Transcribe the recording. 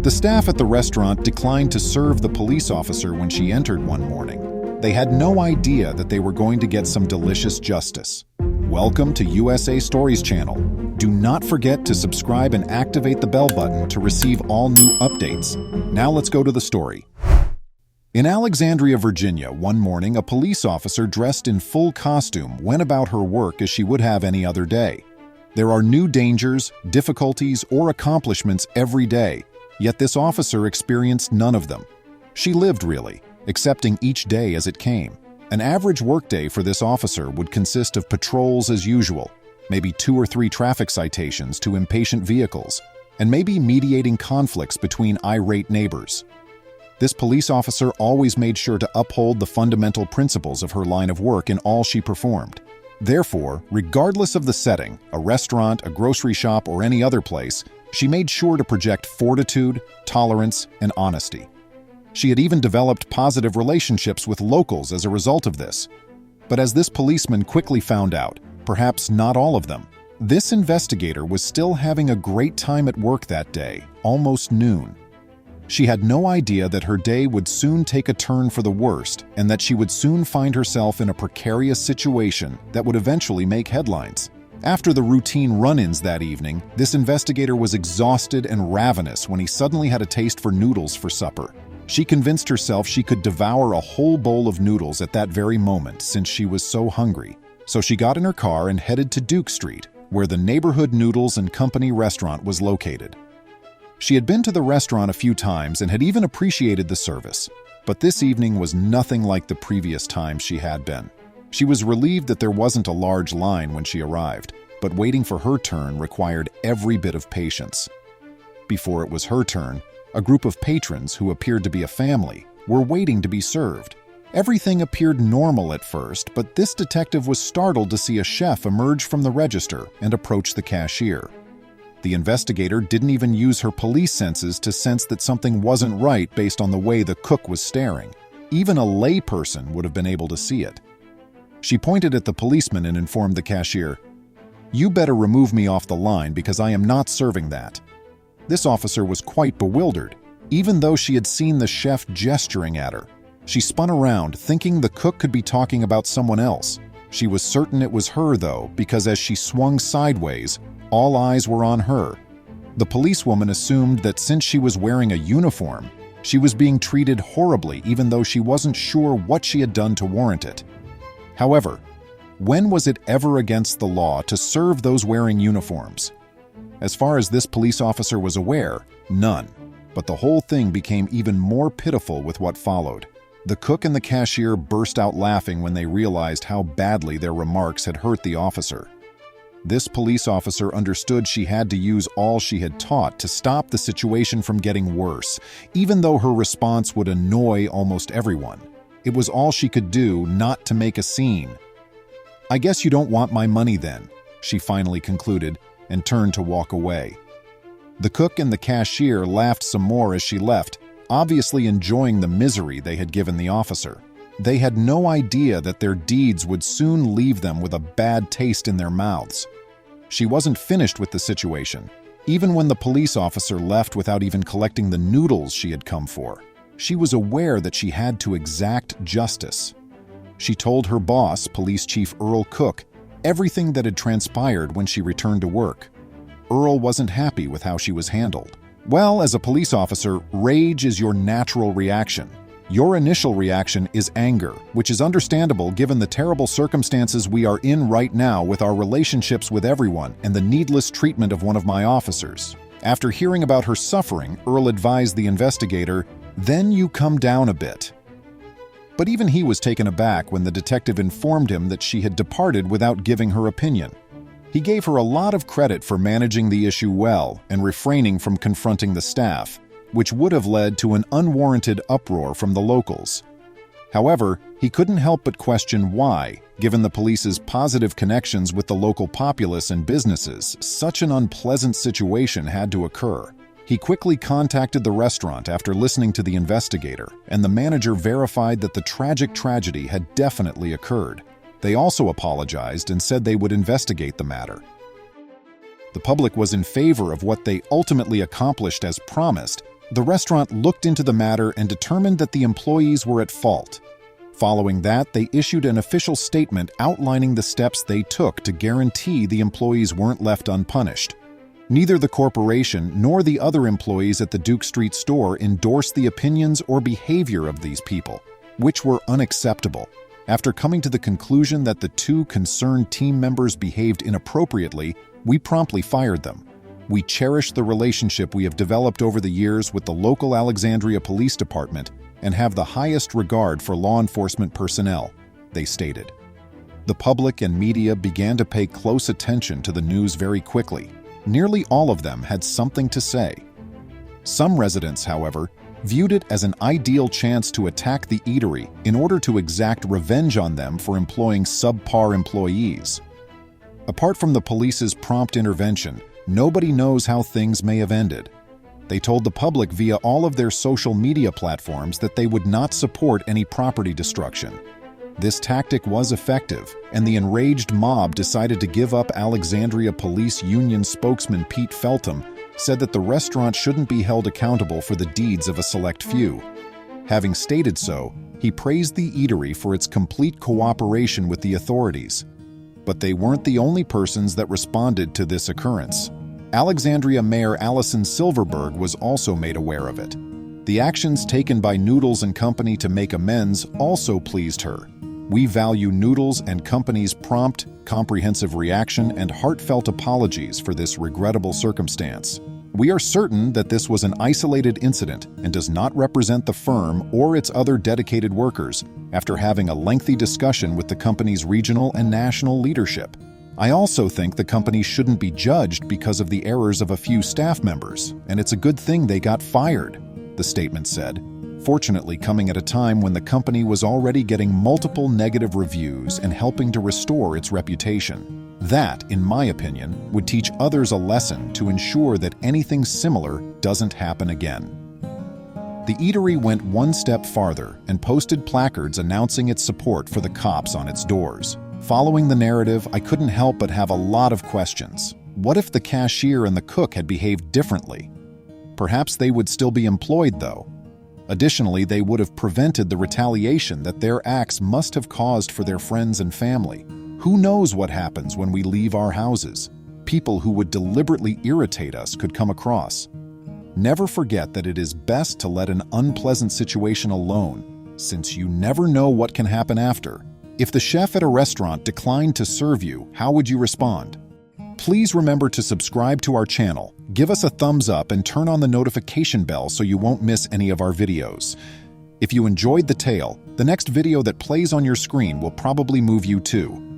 The staff at the restaurant declined to serve the police officer when she entered one morning. They had no idea that they were going to get some delicious justice. Welcome to USA Stories channel. Do not forget to subscribe and activate the bell button to receive all new updates. Now let's go to the story. In Alexandria, Virginia, one morning, a police officer dressed in full costume went about her work as she would have any other day. There are new dangers, difficulties, or accomplishments every day, yet this officer experienced none of them. She lived, really, accepting each day as it came. An average workday for this officer would consist of patrols as usual, maybe 2 or 3 traffic citations to impatient vehicles, and maybe mediating conflicts between irate neighbors. This police officer always made sure to uphold the fundamental principles of her line of work in all she performed. Therefore, regardless of the setting, a restaurant, a grocery shop, or any other place, she made sure to project fortitude, tolerance, and honesty. She had even developed positive relationships with locals as a result of this. But as this policeman quickly found out, perhaps not all of them, this investigator was still having a great time at work that day, almost noon. She had no idea that her day would soon take a turn for the worst and that she would soon find herself in a precarious situation that would eventually make headlines. After the routine run-ins that evening, this investigator was exhausted and ravenous when he suddenly had a taste for noodles for supper. She convinced herself she could devour a whole bowl of noodles at that very moment since she was so hungry. So she got in her car and headed to Duke Street, where the Neighborhood Noodles and Company restaurant was located. She had been to the restaurant a few times and had even appreciated the service, but this evening was nothing like the previous times she had been. She was relieved that there wasn't a large line when she arrived, but waiting for her turn required every bit of patience. Before it was her turn, a group of patrons, who appeared to be a family, were waiting to be served. Everything appeared normal at first, but this detective was startled to see a chef emerge from the register and approach the cashier. The investigator didn't even use her police senses to sense that something wasn't right based on the way the cook was staring. Even a layperson would have been able to see it. She pointed at the policeman and informed the cashier, "You better remove me off the line because I am not serving that." This officer was quite bewildered, even though she had seen the chef gesturing at her. She spun around, thinking the cook could be talking about someone else. She was certain it was her, though, because as she swung sideways, all eyes were on her. The policewoman assumed that since she was wearing a uniform, she was being treated horribly even though she wasn't sure what she had done to warrant it. However, when was it ever against the law to serve those wearing uniforms? As far as this police officer was aware, none. But the whole thing became even more pitiful with what followed. The cook and the cashier burst out laughing when they realized how badly their remarks had hurt the officer. This police officer understood she had to use all she had taught to stop the situation from getting worse, even though her response would annoy almost everyone. It was all she could do not to make a scene. "I guess you don't want my money then," she finally concluded, and turned to walk away. The cook and the cashier laughed some more as she left, obviously enjoying the misery they had given the officer. They had no idea that their deeds would soon leave them with a bad taste in their mouths. She wasn't finished with the situation. Even when the police officer left without even collecting the noodles she had come for, she was aware that she had to exact justice. She told her boss, Police Chief Earl Cook, everything that had transpired when she returned to work. Earl wasn't happy with how she was handled. Well, as a police officer, rage is your natural reaction. Your initial reaction is anger, which is understandable given the terrible circumstances we are in right now with our relationships with everyone and the needless treatment of one of my officers. After hearing about her suffering, Earl advised the investigator, "Then you come down a bit." But even he was taken aback when the detective informed him that she had departed without giving her opinion. He gave her a lot of credit for managing the issue well and refraining from confronting the staff, which would have led to an unwarranted uproar from the locals. However, he couldn't help but question why, given the police's positive connections with the local populace and businesses, such an unpleasant situation had to occur. He quickly contacted the restaurant after listening to the investigator, and the manager verified that the tragic tragedy had definitely occurred. They also apologized and said they would investigate the matter. The public was in favor of what they ultimately accomplished as promised, The restaurant looked into the matter and determined that the employees were at fault. Following that, they issued an official statement outlining the steps they took to guarantee the employees weren't left unpunished. Neither the corporation nor the other employees at the Duke Street store endorsed the opinions or behavior of these people, which were unacceptable. After coming to the conclusion that the two concerned team members behaved inappropriately, we promptly fired them. We cherish the relationship we have developed over the years with the local Alexandria Police Department and have the highest regard for law enforcement personnel, they stated. The public and media began to pay close attention to the news very quickly. Nearly all of them had something to say. Some residents, however, viewed it as an ideal chance to attack the eatery in order to exact revenge on them for employing subpar employees. Apart from the police's prompt intervention, nobody knows how things may have ended. They told the public via all of their social media platforms that they would not support any property destruction. This tactic was effective, and the enraged mob decided to give up. Alexandria Police Union spokesman Pete Feltham said that the restaurant shouldn't be held accountable for the deeds of a select few. Having stated so, he praised the eatery for its complete cooperation with the authorities. But they weren't the only persons that responded to this occurrence. Alexandria Mayor Allison Silverberg was also made aware of it. The actions taken by Noodles & Company to make amends also pleased her. We value Noodles & Company's prompt, comprehensive reaction and heartfelt apologies for this regrettable circumstance. We are certain that this was an isolated incident and does not represent the firm or its other dedicated workers, after having a lengthy discussion with the company's regional and national leadership. I also think the company shouldn't be judged because of the errors of a few staff members, and it's a good thing they got fired, the statement said, fortunately coming at a time when the company was already getting multiple negative reviews and helping to restore its reputation. That, in my opinion, would teach others a lesson to ensure that anything similar doesn't happen again. The eatery went one step farther and posted placards announcing its support for the cops on its doors. Following the narrative, I couldn't help but have a lot of questions. What if the cashier and the cook had behaved differently? Perhaps they would still be employed, though. Additionally, they would have prevented the retaliation that their acts must have caused for their friends and family. Who knows what happens when we leave our houses? People who would deliberately irritate us could come across. Never forget that it is best to let an unpleasant situation alone, since you never know what can happen after. If the chef at a restaurant declined to serve you, how would you respond? Please remember to subscribe to our channel, give us a thumbs up, and turn on the notification bell so you won't miss any of our videos. If you enjoyed the tale, the next video that plays on your screen will probably move you too.